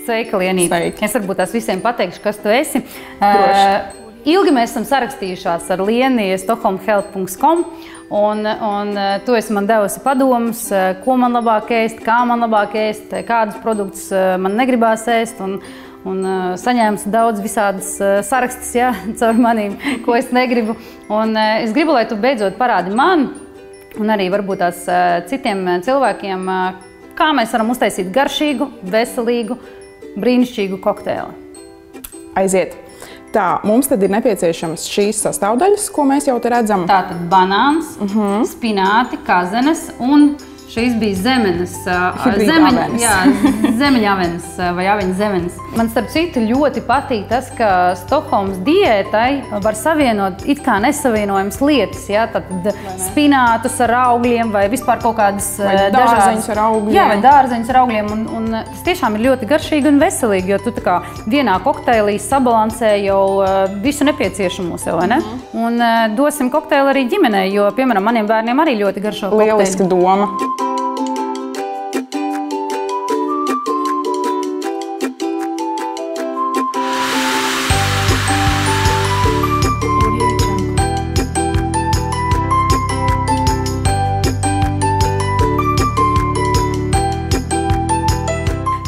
Sveika, Lienīte. Sveiki. Es varbūt tās visiem pateikšu, kas tu esi. Droši. Ilgi mēs esam sarakstījušās ar Lieniju stockholmhealth.com un tu esi man devusi padomus, ko man labāk ēst, kā man labāk ēst, kādus produktus man negribās ēst un saņēmusi daudz visādas sarakstus, ja, caur manīm, ko es negribu. Un es gribu, lai tu beidzot parādi man un arī varbūt tās citiem cilvēkiem, kā mēs varam uztaisīt garšīgu, veselīgu, brīnišķīgu kokteili. Aiziet. Tā, mums tad ir nepieciešams šīs sastāvdaļas, ko mēs jau te redzam. Tātad banāns, spināti, kazenes un šīs bija zemenes, zemeņavenes vai aveņu zemenes. Man starp citu ļoti patīk tas, ka Stokholmas diētai var savienot it kā nesavienojams lietas, ja? Tad spinātus ar augļiem vai vispār kaut kādas dārzeņus ar augļiem. Jā, vai dārzeņus ar augļiem un tas tiešām ir ļoti garšīgi un veselīgi, jo tu tā kā vienā kokteilī sabalansē jau visu nepieciešamo sev, vai ne? Un dosim kokteili arī ģimenei, jo, piemēram, maniem bērniem arī ļoti garšo kokteili. Lieliska doma.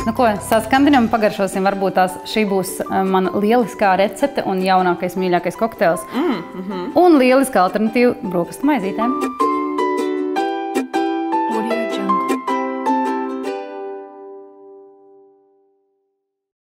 Nu ko, saskandinam, pagaršosim, varbūt tās šī būs mana lieliskā recepte un jaunākais, mīļākais kokteils. Un lieliska alternatīva brokastu maizītēm.